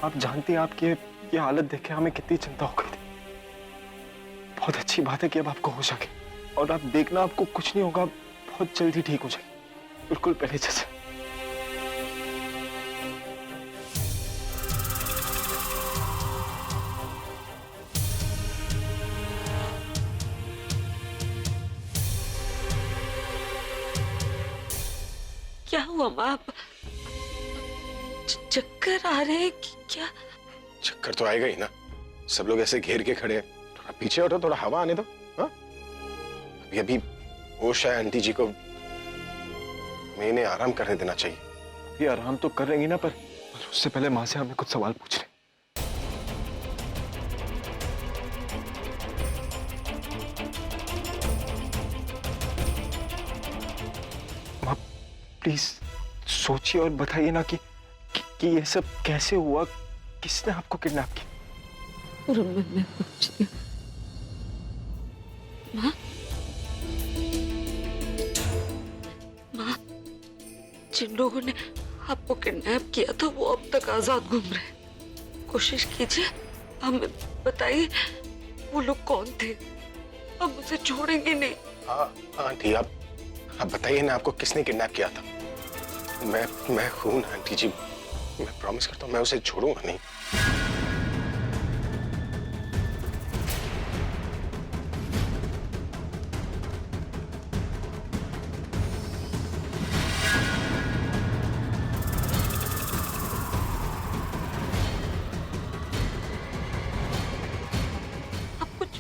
आप जानती हैं आपकी ये हालत देख के हमें कितनी चिंता हो गई थी। बहुत अच्छी बात है कि अब आपको होश आ गई और आप देखना आपको कुछ नहीं होगा, बहुत जल्दी ठीक हो जाएगी, बिल्कुल पहले जैसे। क्या हुआ माँ? चक्कर आ रहे हैं क्या? चक्कर तो आएगा ही ना, सब लोग ऐसे घेर के खड़े हैं। थोड़ा पीछे हटो, थोड़ा हवा आने दो। हाँ, अभी अभी होश है आंटी जी को, मैं इन्हें आराम करने देना चाहिए। ये आराम तो कर रहेंगी ना, पर उससे पहले माँ से हमें कुछ सवाल पूछ रहे। माँ प्लीज सोचिए और बताइए ना कि ये सब कैसे हुआ, किसने आपको किडनैप किया? मैं पूछती हूँ। माँ, माँ, जिन लोगों ने आपको किडनैप किया था वो अब तक आजाद घूम रहे हैं। कोशिश कीजिए, हमें बताइए वो लोग कौन थे। अब मुझे छोड़ेंगे नहीं। हाँ आंटी, आप बताइए ना, आपको किसने किडनैप किया था? मैं हूं ना आंटी जी, मैं प्रॉमिस करता हूँ मैं उसे छोड़ूंगा नहीं। आप कुछ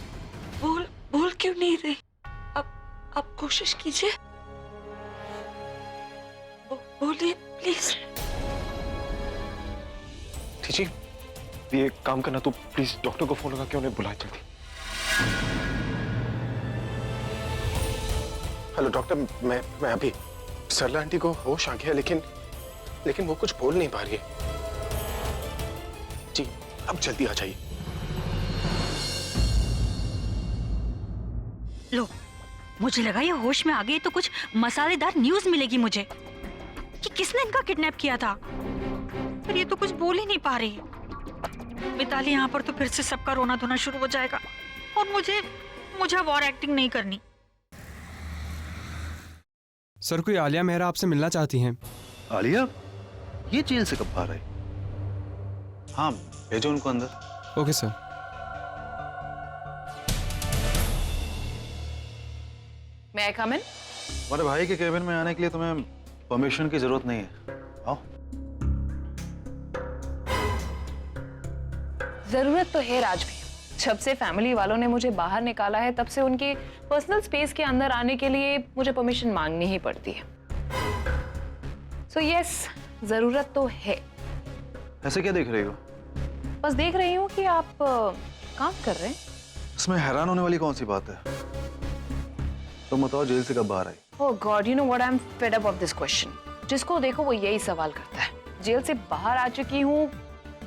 बोल क्यों नहीं रही? आप कोशिश कीजिए, बोलिए प्लीज। जी ये काम करना, तो प्लीज डॉक्टर को फोन लगा के उन्हें बुलाए जल्दी। हेलो डॉक्टर, मैं अभी, सरला आंटी को होश आ गया, लेकिन वो कुछ बोल नहीं पा रही है। जी अब जल्दी आ जाइए। लो, मुझे लगा ये होश में आ गई तो कुछ मसालेदार न्यूज मिलेगी मुझे कि किसने इनका किडनैप किया था, पर ये तो कुछ बोल ही नहीं पा रही। मिताली यहाँ पर तो फिर से सबका रोना धोना शुरू हो जाएगा और मुझे अब और एक्टिंग नहीं करनी। सर, कोई आलिया मेहरा आपसे मिलना चाहती हैं। आलिया? ये जेल से कब बाहर आई? हाँ, भेजो उनको अंदर। Okay sir. मैं कम इन? तुम्हारे भाई के केबिन में आने के लिए तुम्हें परमिशन की जरूरत नहीं है। आओ। जरूरत तो है राज भैया। जब से फैमिली वालों ने मुझे बाहर निकाला है तब से उनके पर्सनल स्पेस के अंदर आने के लिए मुझे परमिशन मांगनी ही पड़ती है। सो यस, जरूरत तो है। ऐसे क्या देख रही हो? बस देख रही हूँ कि आप काम कर रहे हैं। इसमें हैरान होने वाली कौन सी बात है? तुम बताओ, जेल से कब बाहर आई? Oh God, you know what, I am fed up of this question. जिसको देखो वो यही सवाल करता है। जेल से बाहर आ चुकी हूँ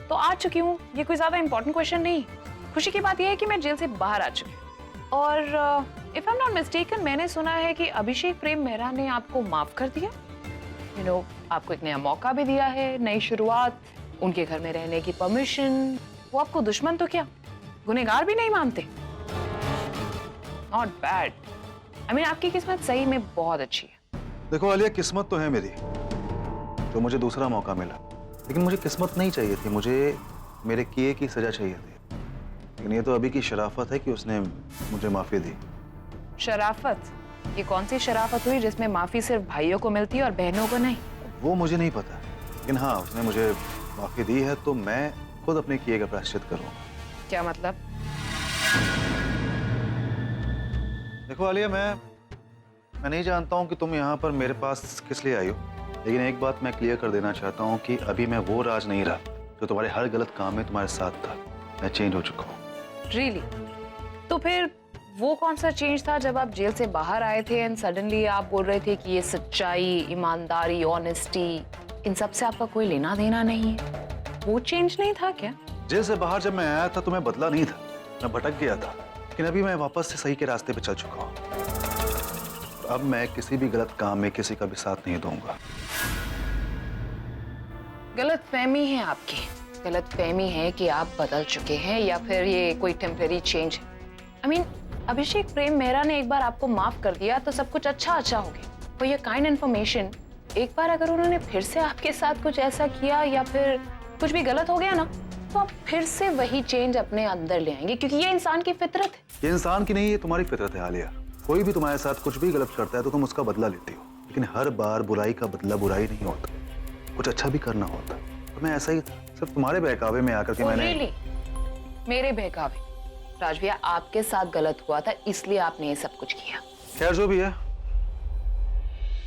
तो आ चुकी हूँ, ये कोई ज्यादा इंपॉर्टेंट क्वेश्चन नहीं। खुशी की बात यह है कि मैं जेल से बाहर आ चुकी हूँ। और if I am not mistaken, मैंने सुना है कि अभिषेक प्रेम मेहरा ने आपको माफ कर दिया। यू नो, आपको एक नया मौका भी दिया है, नई शुरुआत, उनके घर में रहने की परमिशन। वो आपको दुश्मन तो क्या, गुनहगार भी नहीं मानते। Not bad. आई मीन, आपकी किस्मत सही में बहुत अच्छी है। देखो आलिया, किस्मत तो है मेरी, जो मुझे दूसरा मौका मिला, लेकिन मुझे किस्मत नहीं चाहिए थी, मुझे मेरे किए की सजा चाहिए थी। लेकिन ये तो अभी की शराफत है कि उसने मुझे माफी दी। शराफत? ये कौन सी शराफत हुई जिसमें माफी सिर्फ भाइयों को मिलती है और बहनों को नहीं? वो मुझे नहीं पता, लेकिन हाँ, उसने मुझे माफी दी है तो मैं खुद अपने किए का प्रायश्चित करूंगा। क्या मतलब? देखो आलिया, मैं नहीं जानता हूँ कि तुम यहाँ पर मेरे पास किस लिए आई हो, लेकिन एक बात मैं क्लियर कर देना चाहता हूँ कि अभी मैं वो राज नहीं रहा जो तुम्हारे हर गलत काम में तुम्हारे साथ था। मैं चेंज हो चुका हूँ। Really? तो फिर वो कौन सा चेंज था जब आप जेल से बाहर आए थे एंड सडनली आप बोल रहे थे कि ये सच्चाई, ईमानदारी, ऑनेस्टी, इन सब से आपका कोई लेना देना नहीं है? वो चेंज नहीं था क्या? जेल से बाहर जब मैं आया था तो मैं बदला नहीं था, मैं भटक गया था, लेकिन अभी मैं वापस से सही के रास्ते पे चल चुका हूँ। अब मैं किसी भी गलत काम में किसी का भी साथ नहीं दूंगा। गलत फहमी है आपकी। गलतफहमी है कि आप बदल चुके हैं या फिर ये कोई टेम्परेरी चेंज है। आई मीन अभिषेक प्रेम मेहरा ने एक बार आपको माफ कर दिया तो सब कुछ अच्छा अच्छा हो गया। तो ये काइंड इन्फॉर्मेशन एक बार अगर उन्होंने फिर से आपके साथ कुछ ऐसा किया या फिर कुछ भी गलत हो गया ना, तो आप फिर से वही चेंज अपने अंदर ले आएंगे, क्योंकि ये इंसान की फितरत है। ये इंसान की नहीं, ये तुम्हारी फितरत है आलिया। कोई भी तुम्हारे साथ कुछ भी गलत करता है तो तुम उसका बदला लेती हो, लेकिन हर बार बुराई का बदला बुराई नहीं होता, कुछ अच्छा भी करना होता। तो मैं ऐसा ही सिर्फ तुम्हारे बहकावे में आकर के मैंने really? मेरे बहकावे? राज भैया आपके साथ गलत हुआ था इसलिए आपने ये सब कुछ किया। खैर जो भी है,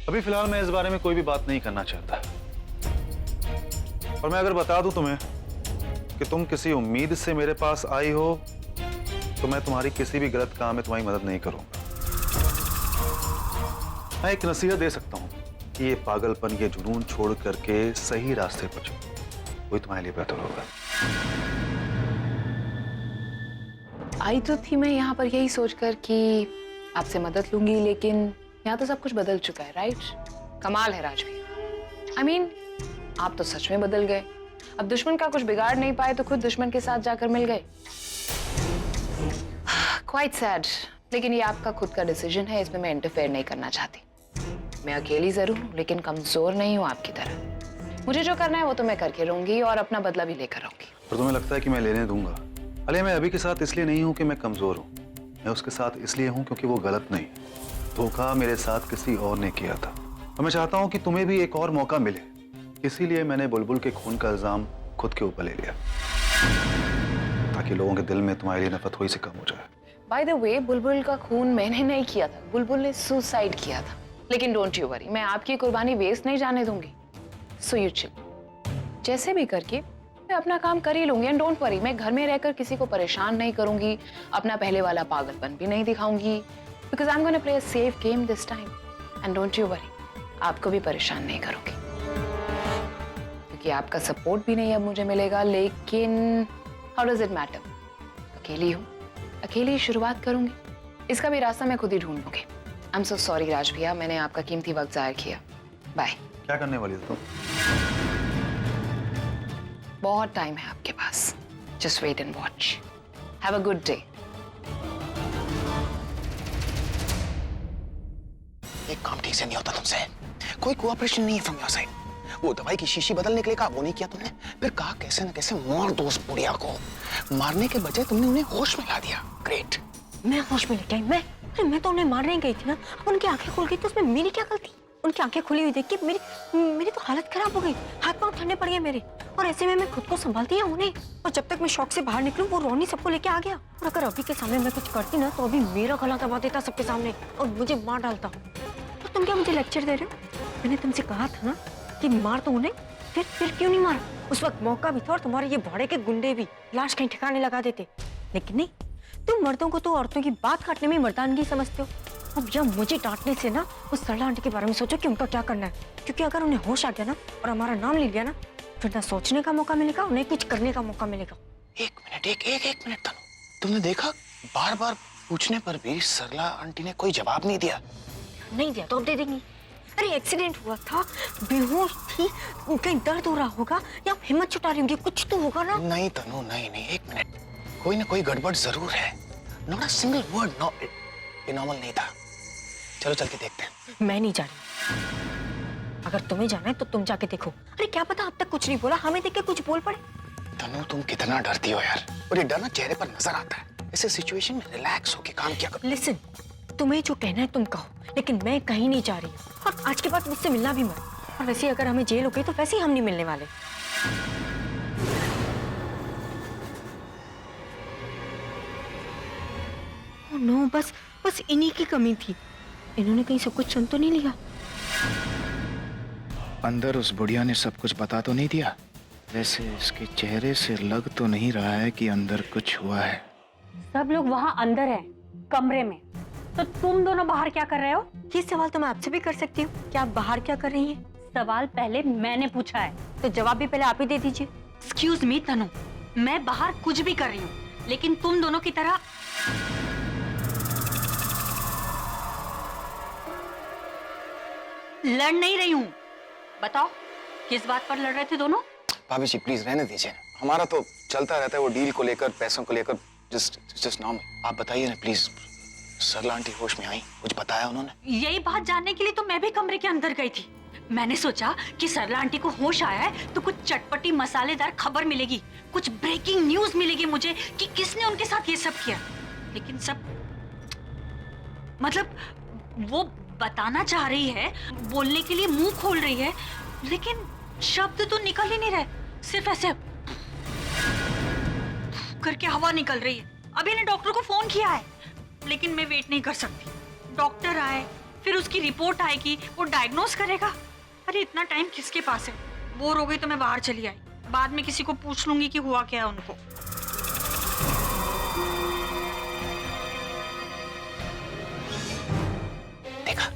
अभी फिलहाल मैं इस बारे में कोई भी बात नहीं करना चाहता। और मैं अगर बता दूं तुम्हें कि तुम किसी उम्मीद से मेरे पास आई हो तो मैं तुम्हारी किसी भी गलत काम में तुम्हारी मदद नहीं करूंगा। मैं एक नसीहत दे सकता हूं कि ये पागलपन, ये जुनून छोड़ करके सही रास्ते पर चलो, वही तुम्हारे लिए बेहतर होगा। आई तो थी मैं यहाँ पर यही सोचकर कि आपसे मदद लूंगी, लेकिन यहाँ तो सब कुछ बदल चुका है। राइट? कमाल है राज भैया। आई मीन आप तो सच में बदल गए। अब दुश्मन का कुछ बिगाड़ नहीं पाए तो खुद दुश्मन के साथ जाकर मिल गए। क्वाइट सैड, लेकिन ये आपका खुद का डिसीजन है, इसमें मैं इंटरफेयर नहीं करना चाहती। मैं अकेली जरूर हूँ लेकिन कमजोर नहीं हूँ आपकी तरह। मुझे जो करना है वो तो मैं करके रहूंगी और अपना बदला भी लेकर रहूंगी। पर तुम्हें लगता है कि मैं लेने दूंगा? अरे मैं अभी के साथ इसलिए नहीं हूं कि मैं कमजोर हूं, मैं उसके साथ इसलिए हूं क्योंकि वो गलत नहीं। धोखा मेरे साथ किसी और ने किया था और मैं चाहता हूं कि तुम्हें भी एक और मौका मिले, इसीलिए मैंने बुलबुल के खून का इल्जाम खुद के ऊपर ले लिया, ताकि लोगों के दिल में तुम्हारे लिए नफरत थोड़ी सी कम हो जाए। बाय द वे, बुलबुल का खून मैंने नहीं किया था, बुलबुल ने सुसाइड किया था। लेकिन डोंट यू वरी, मैं आपकी कुर्बानी वेस्ट नहीं जाने दूंगी। सो यू चिल, जैसे भी करके मैं अपना काम कर ही लूंगी। एंड डोंट वरी, मैं घर में रहकर किसी को परेशान नहीं करूंगी, अपना पहले वाला पागलपन भी नहीं दिखाऊंगी, because I am gonna play a safe game this time. And don't you worry, आपको भी परेशान नहीं करूंगी, क्योंकि आपका सपोर्ट भी नहीं अब मुझे मिलेगा। लेकिन हाउ डज इट मैटर, अकेली हूँ, अकेली ही शुरुआत करूंगी, इसका भी रास्ता मैं खुद ही ढूंढ लूंगी। आई एम सो सॉरी राज भैया, मैंने आपका कीमती वक्त जाया किया। बाय। क्या करने वाली हो तुम? बहुत टाइम है आपके पास, just wait and watch. Have a good day. एक काम ठीक से नहीं होता तुमसे, कोई कोऑपरेशन नहीं है फ्रॉम योर साइड। वो दवाई की शीशी बदलने के लिए कहा, वो नहीं किया तुमने। फिर कहा कैसे न कैसे मार दो उस बुढ़िया को, मारने के बजाय तुमने उन्हें होश में ला दिया। ग्रेट। मैं होश में लेके आई? मैं तो उन्हें मारने गई थी ना, अब उनकी आंखें खुल गई तो उसमें मेरी क्या गलती? उनकी आंखें खुली हुई देख के मेरी तो हालत खराब हो गई, हाथ पांव ठंडे पड़ गए मेरे, और ऐसे में मैं खुद को संभालती है उन्हें, और जब तक मैं शौक से बाहर निकलूं वो रोनी सबको लेके आ गया। और अगर अभी के सामने मैं कुछ करती ना तो अभी मेरा गला दबा देता सबके सामने और मुझे मार डालता। तो तुम क्या मुझे लेक्चर दे रहे हो? मैंने तुमसे कहा था ना कि मार तो उन्हें, फिर क्यों नहीं मारा? उस वक्त मौका भी था और तुम्हारे ये भाड़े के गुंडे भी लाश कहीं ठिकाने लगा देते, लेकिन नहीं, तुम मर्दों को तो औरतों की बात काटने में मर्दानगी समझते हो। अब जब मुझे डांटने से ना उस सरला आंटी के बारे में सोचो कि उनका क्या करना है, क्योंकि अगर उन्हें होश आ गया ना और हमारा नाम ले लिया ना, फिर ना सोचने का मौका मिलेगा, उन्हें कुछ करने का मौका मिलेगा। एक मिनट तनु, तुमने देखा बार बार पूछने पर भी सरला आंटी ने कोई जवाब नहीं दिया। नहीं दिया तो अब दे देंगी। अरे एक्सीडेंट हुआ था, बेहोश थी, कहीं दर्द हो रहा होगा या हिम्मत छुटा रही होंगी, कुछ तो होगा ना। नहीं तनु, नहीं, एक मिनट, कोई ना कोई गड़बड़ जरूर है। Not a single word, no, ये नॉर्मल नहीं था। चलो चल के देखते हैं। मैं नहीं जा रही, अगर तुम्हें जाना है तो तुम जाके देखो। अरे क्या पता अब तक कुछ नहीं बोला, हमें देख के कुछ बोल पड़े। तनु तुम कितना डरती हो यार, और ये डर ना चेहरे पर नजर आता है। ऐसे सिचुएशन में रिलैक्स होके काम किया करो। लिसन, तुम्हें जो कहना है तुम कहो, लेकिन मैं कहीं नहीं जा रही, और आज के बाद मुझसे मिलना भी मत। और वैसे अगर हमें जेल हो गई तो वैसे ही हम नहीं मिलने वाले। नो, बस इन्हीं की कमी थी, इन्होंने कहीं सब कुछ सुन तो नहीं लिया। अंदर उस बुढ़िया ने सब कुछ बता तो नहीं दिया? वैसे इसके चेहरे से लग तो नहीं रहा है कि अंदर कुछ हुआ है। सब लोग वहाँ अंदर हैं, कमरे में, तो तुम दोनों बाहर क्या कर रहे हो? ये सवाल तो मैं आपसे भी कर सकती हूँ कि आप बाहर क्या कर रही हैं? सवाल पहले मैंने पूछा है, तो जवाब भी पहले आप ही दे दीजिए। एक्सक्यूज मी तनु, मैं बाहर कुछ भी कर रही हूँ, लेकिन तुम दोनों की तरह लड़ नहीं रही हूँ। बताओ किस बात पर लड़ रहे थे दोनों? भाभी जी प्लीज रहने दीजिए, हमारा तो चलता रहता है वो डील को लेकर, पैसों को लेकर, जस्ट नॉर्मल। आप बताइए ना प्लीज, सरला आंटी होश में आई, कुछ बताया उन्होंने? यही बात जानने के लिए तो मैं भी कमरे के अंदर गई थी। मैंने सोचा कि सरला आंटी को होश आया है तो कुछ चटपटी मसालेदार खबर मिलेगी, कुछ ब्रेकिंग न्यूज मिलेगी मुझे कि किसने उनके साथ ये सब किया। लेकिन सब मतलब वो बताना चाह रही है, बोलने के लिए मुंह खोल रही है, लेकिन शब्द तो निकल ही नहीं रहे, सिर्फ ऐसे करके हवा निकल रही है। अभी ने डॉक्टर को फोन किया है, लेकिन मैं वेट नहीं कर सकती। डॉक्टर आए, फिर उसकी रिपोर्ट आएगी, वो डायग्नोस करेगा। अरे इतना टाइम किसके पास है? बोर हो गई तो मैं बाहर चली आई, बाद में किसी को पूछ लूंगी कि हुआ क्या है उनको। देखा,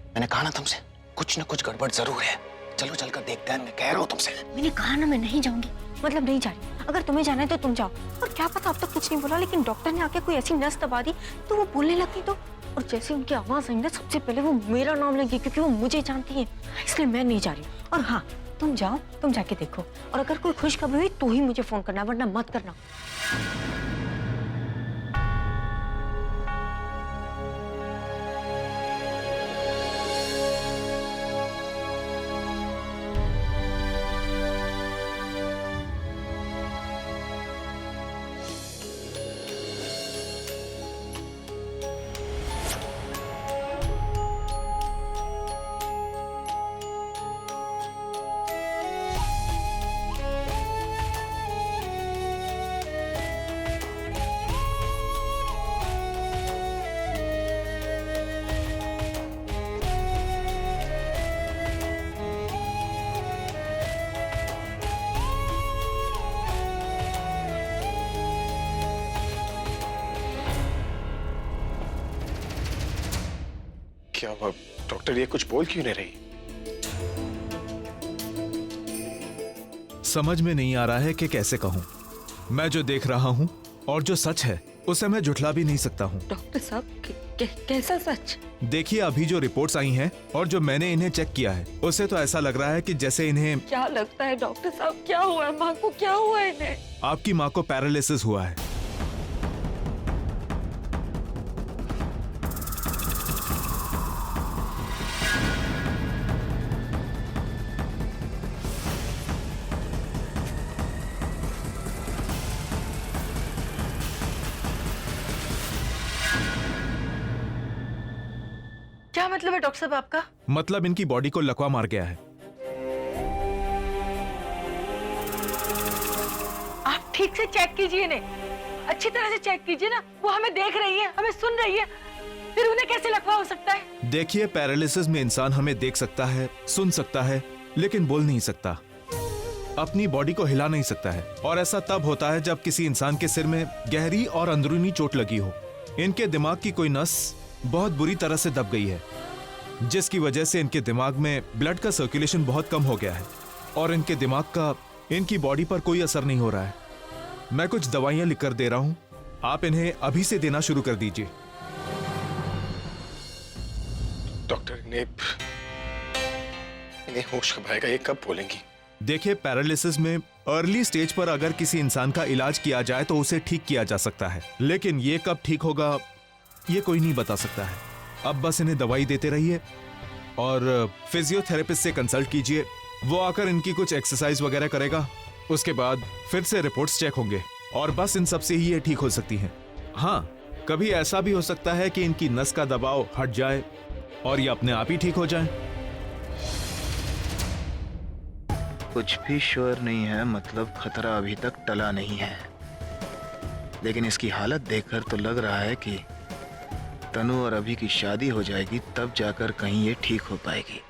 मैंने कहा ना तुमसे, कुछ ना कुछ गड़बड़ जरूर है। चलो चलकर देखते हैं, मैं कह रहा हूँ तुमसे। मैंने कहा ना मैं नहीं जाऊंगी, मतलब नहीं जा रही। अगर तुम्हें जाना है तो तुम जाओ। और क्या पता, अब तक कुछ नहीं बोला, लेकिन डॉक्टर ने आके कोई ऐसी नस दबा दी तो वो बोलने लगती तो। और जैसे उनकी आवाज आई ना, सबसे पहले वो मेरा नाम लेंगी, क्योंकि वो मुझे जानती है, इसलिए मैं नहीं जा रही। और हाँ, तुम जाओ, तुम जाके देखो, और अगर कोई खुशखबरी हुई तो ही मुझे फोन करना, वरना मत करना। क्या हुआ डॉक्टर, ये कुछ बोल क्यों नहीं रही? समझ में नहीं आ रहा है कि कैसे कहूँ। मैं जो देख रहा हूँ और जो सच है उसे मैं झुठला भी नहीं सकता हूँ। डॉक्टर साहब कैसा सच? देखिए, अभी जो रिपोर्ट्स आई हैं और जो मैंने इन्हें चेक किया है, उससे तो ऐसा लग रहा है कि जैसे इन्हें। क्या लगता है डॉक्टर साहब, क्या हुआ है माँ को? क्या हुआ है इन्हें? आपकी माँ को पैरालिसिस हुआ है। क्या मतलब है डॉक्टर साहब आपका? मतलब इनकी बॉडी को लकवा मार गया है। आप ठीक से चेक कीजिए इन्हें, अच्छी तरह से चेक कीजिए ना। वो हमें देख रही है, हमें सुन रही है, फिर उन्हें कैसे लकवा हो सकता है? देखिए, पैरालिसिस में इंसान हमें देख सकता है, सुन सकता है, लेकिन बोल नहीं सकता, अपनी बॉडी को हिला नहीं सकता है। और ऐसा तब होता है जब किसी इंसान के सिर में गहरी और अंदरूनी चोट लगी हो। इनके दिमाग की कोई नस बहुत बुरी तरह से दब गई है, जिसकी वजह से इनके दिमाग में ब्लड का सर्कुलेशन बहुत कम हो गया है और इनके दिमाग का इनकी बॉडी पर कोई असर नहीं हो रहा है। मैं कुछ दवाइयां लिखकर दे रहा हूं, आप इन्हें अभी से देना शुरू कर दीजिए। डॉक्टर इन्हें होश कब आएगा, ये कब बोलेंगी? देखिए, पैरालिसिस में अर्ली स्टेज पर अगर किसी इंसान का इलाज किया जाए तो उसे ठीक किया जा सकता है, लेकिन ये कब ठीक होगा ये कोई नहीं बता सकता है। अब बस इन्हें दवाई देते रहिए और फिजियोथेरेपिस्ट से कंसल्ट कीजिए, वो आकर इनकी कुछ एक्सरसाइज वगैरह करेगा। उसके बाद फिर से रिपोर्ट्स चेक होंगे और बस इन सब से ही ये ठीक हो सकती हैं। हाँ, कभी ऐसा भी हो सकता है कि इनकी नस का दबाव हट जाए और ये अपने आप ही ठीक हो जाए। कुछ भी श्योर नहीं है, मतलब खतरा अभी तक टला नहीं है, लेकिन इसकी हालत देखकर तो लग रहा है कि तनु और अभी की शादी हो जाएगी, तब जाकर कहीं ये ठीक हो पाएगी।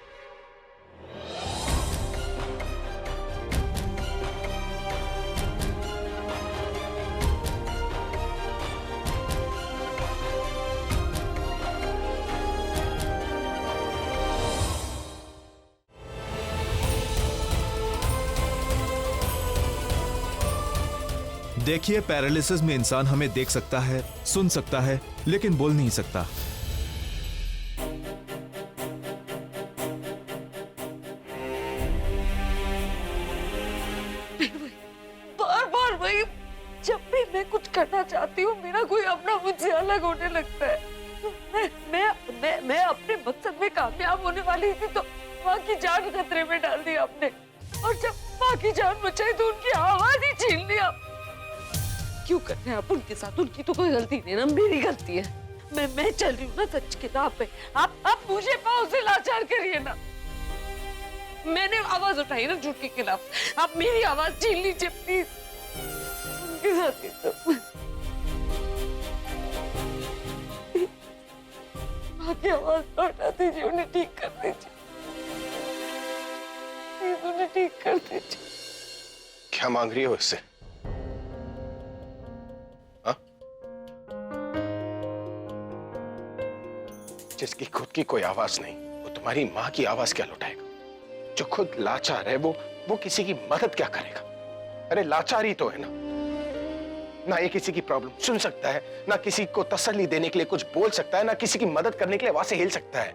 देखिए, पैरालिसिस में इंसान हमें देख सकता है, सुन सकता है, लेकिन बोल नहीं सकता। बार करती हूँ मेरा कोई अपना मुझसे अलग होने लगता है। मैं अपने मकसद में कामयाब होने वाली थी तो माँ की जान खतरे में डाल दी आपने, और जब माँ की जान बचाई तो उनकी आवाज ही छीन ली आप। क्यों कर रहे हैं आप उनके साथ? उनकी तो कोई गलती नहीं ना, मेरी गलती है। मैं चल रही हूँ ना सच के राह पे, आप मुझे पाँव से लाचार करिए ना। मैंने आवाज उठाई ना झूठ के खिलाफ, आप मेरी आवाज छीन लीजिए प्लीज। उनके साथ ही तो माँ की आवाज लौटा दीजिए, उन्हें ठीक कर दीजिए, प्लीज उन्हें ठीक कर दीजिए। क्या मांग रही हो इससे? हाँ? जिसकी खुद की कोई आवाज नहीं, वो तुम्हारी माँ की आवाज क्या लौटाएगा? जो खुद लाचार है वो किसी की मदद क्या करेगा? अरे लाचार ही तो है ना ये किसी की प्रॉब्लम सुन सकता है, ना किसी को तसल्ली देने के लिए कुछ बोल सकता है, ना किसी की मदद करने के लिए आवाज से हिल सकता है।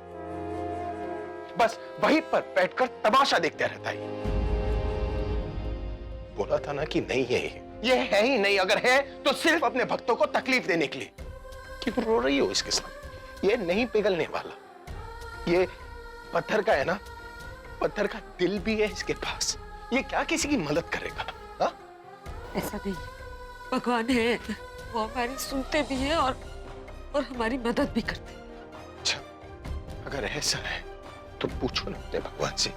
बस वहीं पर बैठकर तमाशा देखता रहता है। बोला था ना कि नहीं है ये है ही नहीं, अगर है तो सिर्फ अपने भक्तों को तकलीफ देने के लिए। क्यों रो रही हो इसके साथ? ये नहीं पिघलने वाला, ये पत्थर का है ना, पत्थर का दिल भी है इसके पास। ये क्या किसी की मदद करेगा? हा? ऐसा नहीं है, भगवान है, वो हमारी सुनते भी है और हमारी मदद भी करते हैं। अच्छा, अगर ऐसा है तो पूछो ना अपने भगवान से,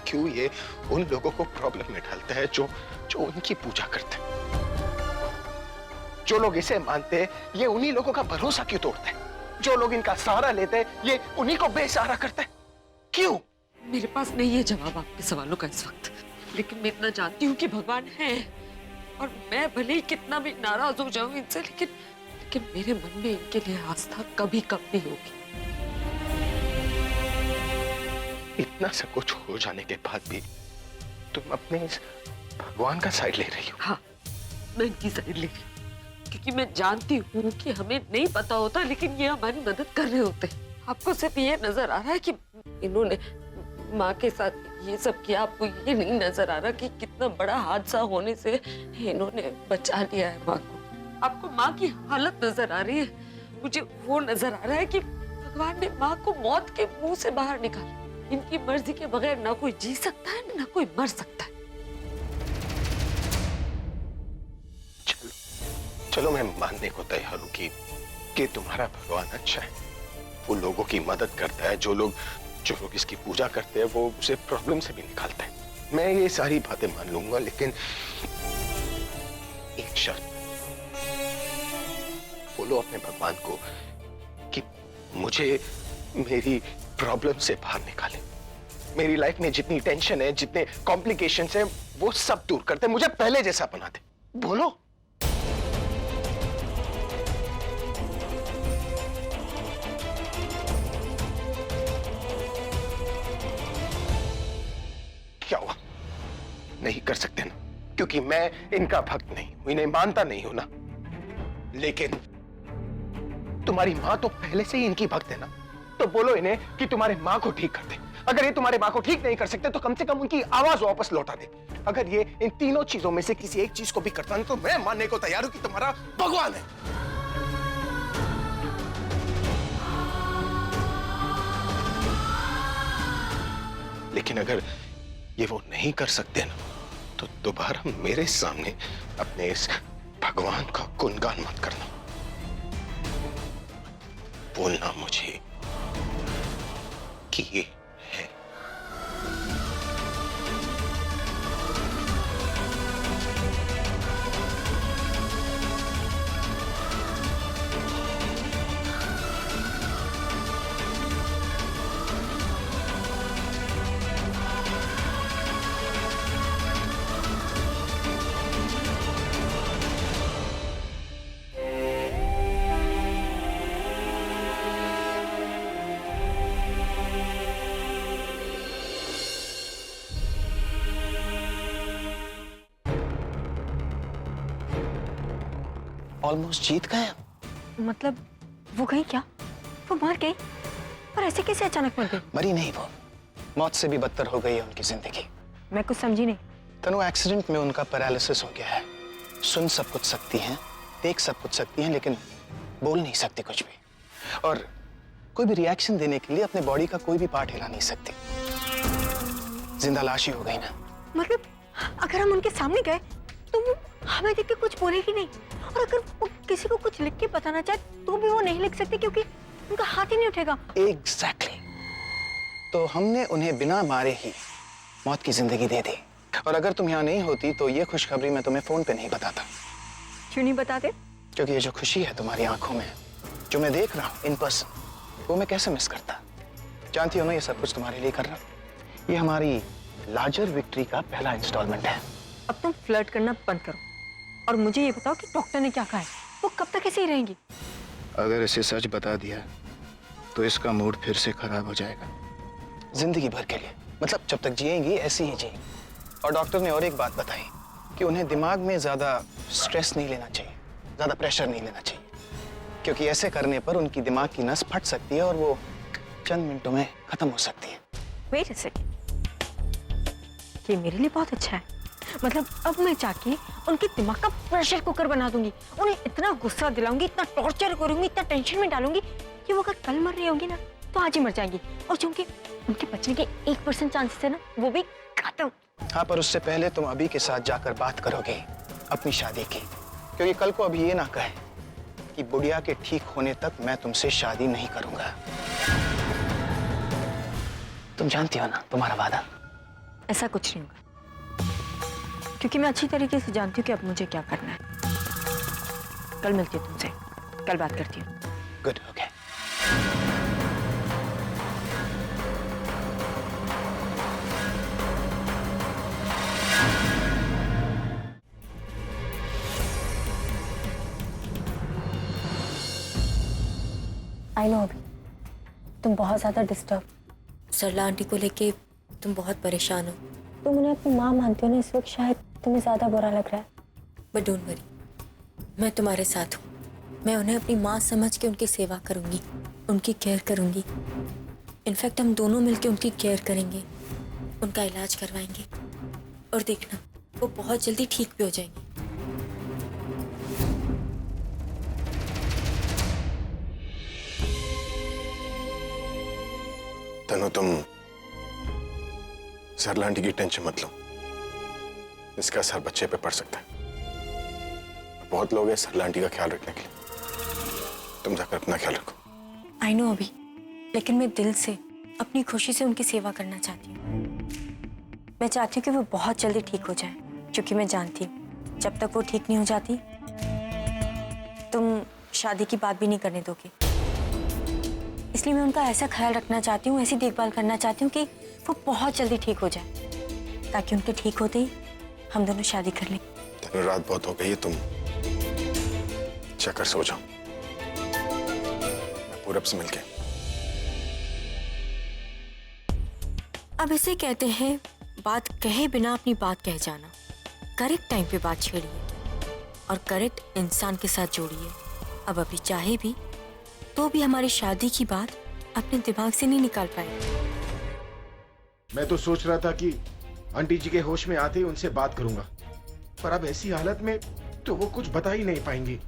क्यों ये उन लोगों को प्रॉब्लम में डालता है जो उनकी पूजा करते हैं। जो लोग इसे मानते हैं ये उन्हीं लोगों का भरोसा क्यों तोड़ते हैं? जो लोग इनका सहारा लेते हैं ये उन्हीं को बेसहारा करते हैं। क्यों? मेरे पास नहीं है जवाब आपके सवालों का इस वक्त, लेकिन मैं इतना जानती हूँ कि भगवान है, और मैं भले ही कितना भी नाराज हो जाऊं इनसे, लेकिन मेरे मन में इनके लिए आस्था कभी कम नहीं होगी। इतना सब कुछ हो जाने के बाद भी तुम अपने इस भगवान का साइड ले रही हो? हाँ, मैं इनकी साइड ले रही हूँ, क्योंकि मैं जानती हूँ कि हमें नहीं पता होता, लेकिन ये हमारी मदद कर रहे होते हैं। आपको सिर्फ ये नजर आ रहा है कि इन्होंने माँ के साथ ये सब किया, आपको ये नहीं नजर आ रहा कि कितना बड़ा हादसा होने से इन्होंने बचा लिया है माँ को। आपको माँ की हालत नजर आ रही है, मुझे वो नजर आ रहा है कि भगवान ने माँ को मौत के मुंह से बाहर निकाला। इनकी मर्जी के बगैर ना कोई जी सकता है ना कोई मर सकता है। चलो मैं मानने को तैयार हूँ कि तुम्हारा भगवान अच्छा है, वो लोगों की मदद करता है। जो लोग इसकी पूजा करते हैं वो उसे प्रॉब्लम से भी निकालते हैं। मैं ये सारी बातें मान लूंगा, लेकिन एक शर्त, बोलो अपने भगवान को कि मुझे मेरी प्रॉब्लम से बाहर निकाले। मेरी लाइफ में जितनी टेंशन है, जितने कॉम्प्लिकेशंस हैं, वो सब दूर करते, मुझे पहले जैसा बना दे। बोलो। क्या हुआ? नहीं कर सकते ना, क्योंकि मैं इनका भक्त नहीं हूं, इन्हें मानता नहीं हूं ना। लेकिन तुम्हारी माँ तो पहले से ही इनकी भक्त है ना, तो बोलो इन्हें कि तुम्हारे माँ को ठीक कर दे। अगर ये तुम्हारे माँ को ठीक नहीं कर सकते तो कम से कम उनकी आवाज वापस लौटा दे। अगर ये इन तीनों चीजों में से किसी एक चीज को भी करता है तो मैं मानने को तैयार हूं कि तुम्हारा भगवान है। लेकिन अगर ये वो नहीं कर सकते ना, तो दोबारा मेरे सामने अपने इस भगवान का गुणगान मत करना। बोलना मुझे कि ये है। ऑलमोस्ट जीत गए। मतलब वो गई क्या? वो मर गई? पर ऐसे कैसे अचानक मर गई? मरी नहीं, वो मौत से भी बदतर हो गई है उनकी जिंदगी। मैं कुछ समझी नहीं। तनु, एक्सीडेंट में उनका पैरालिसिस हो गया है। सुन सब कुछ सकती हैं, देख सब कुछ सकती हैं लेकिन बोल नहीं सकती कुछ भी, और कोई भी रिएक्शन देने के लिए अपने बॉडी का कोई भी पार्ट हिला नहीं सकती। जिंदा लाश ही हो गई ना। मतलब अगर हम उनके सामने गए तो वो हमें देख के कुछ बोलेगी नहीं, और अगर वो किसी को कुछ लिख के बताना चाहे तो भी वो नहीं लिख सकते क्योंकि उनका हाथ ही नहीं उठेगा। एग्जैक्टली। तो हमने उन्हें बिना मारे ही मौत की जिंदगी दे दी, और अगर तुम यहाँ नहीं होती तो ये खुशखबरी मैं तुम्हें फोन पे नहीं बताता। क्यों नहीं बताते? क्योंकि ये जो खुशी है तुम्हारी आंखों में, जो मैं देख रहा हूँ इन पर्सन, वो मैं कैसे मिस करता। जानती हो ना, ये सब कुछ तुम्हारे लिए कर रहा हूँ। ये हमारी लार्जर विक्ट्री का पहला इंस्टॉलमेंट है। अब तुम फ्लर्ट करना बंद करो और मुझे ये बताओ कि डॉक्टर ने क्या कहा है, वो कब तक ऐसे ही रहेंगी? अगर इसे सच बता दिया तो इसका मूड फिर से खराब हो जाएगा। जिंदगी भर के लिए, मतलब जब तक जिएंगी ऐसी ही जिएंगी। और डॉक्टर ने और एक बात बताई कि उन्हें दिमाग में ज्यादा स्ट्रेस नहीं लेना चाहिए, ज्यादा प्रेशर नहीं लेना चाहिए, क्योंकि ऐसे करने पर उनकी दिमाग की नस फट सकती है और वो चंद मिनटों में खत्म हो सकती है। वेट अ सेकंड, ये मेरे लिए बहुत अच्छा है। मतलब अब मैं जाके उनके दिमाग का प्रेशर कुकर बना दूंगी, उन्हें इतना गुस्सा दिलाऊंगी, इतना टॉर्चर करूंगी, इतना टेंशन में डालूंगी कि वो अगर कल मर रही होंगी ना तो आज ही मर जाएंगी, और चूंकि उनके बचने के 1% चांसेस है ना, वो भी खत्म। हाँ, पर उससे पहले तुम अभी के साथ जाकर बात करोगे अपनी शादी की, क्योंकि कल को अभी ये ना कहे कि बुढ़िया के ठीक होने तक मैं तुमसे शादी नहीं करूंगा। तुम जानती हो ना तुम्हारा वादा। ऐसा कुछ नहीं होगा, क्योंकि मैं अच्छी तरीके से जानती हूँ कि अब मुझे क्या करना है। कल मिलती हूँ तुमसे, कल बात करती हूँ। Good, okay. आई नो अभी तुम बहुत ज्यादा डिस्टर्ब, सरला आंटी को लेके तुम बहुत परेशान हो। तुम उन्हें अपनी माँ मानती हो ना, इस वक्त शायद तुम्हें ज्यादा बुरा लग रहा है। बट डोंट वरी, मैं तुम्हारे साथ हूँ। मैं उन्हें अपनी माँ समझ के उनकी सेवा करूँगी, उनकी केयर करूँगी। इनफैक्ट हम दोनों मिलकर उनकी केयर करेंगे, उनका इलाज करवाएंगे, और देखना वो बहुत जल्दी ठीक भी हो जाएंगे। तनु, तुम सरला आंटी की टेंशन मत लो, इसका असर बच्चे पे पड़ सकता है। बहुत लोग हैं सरला आंटी का ख्याल रखने के लिए, तुम जाकर अपना ख्याल रखो। आई नो अभी, लेकिन मैं दिल से अपनी खुशी से उनकी सेवा करना चाहती हूँ। मैं चाहती हूँ कि वो बहुत जल्दी ठीक हो जाए, क्योंकि मैं जानती हूँ जब तक वो ठीक नहीं हो जाती तुम शादी की बात भी नहीं करने दोगे। इसलिए मैं उनका ऐसा ख्याल रखना चाहती हूँ, ऐसी देखभाल करना चाहती हूँ कि वो बहुत जल्दी ठीक हो जाए, ताकि उनके ठीक होते ही हम दोनों शादी कर लें। तनु, रात बहुत हो गई है, तुम जाकर सो जाओ, मैं पूरब से मिलके। अब इसे कहते हैं बात कहे बिना अपनी बात कह जाना। करेक्ट टाइम पे बात छेड़िए और करेक्ट इंसान के साथ जोड़िए। अब अभी चाहे भी तो भी हमारी शादी की बात अपने दिमाग से नहीं निकाल पाए। मैं तो सोच रहा था कि आंटी जी के होश में आते ही उनसे बात करूंगा, पर अब ऐसी हालत में तो वो कुछ बता ही नहीं पाएंगी।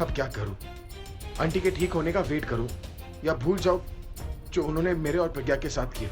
अब क्या करूं? आंटी के ठीक होने का वेट करूं या भूल जाऊं जो उन्होंने मेरे और प्रज्ञा के साथ किया?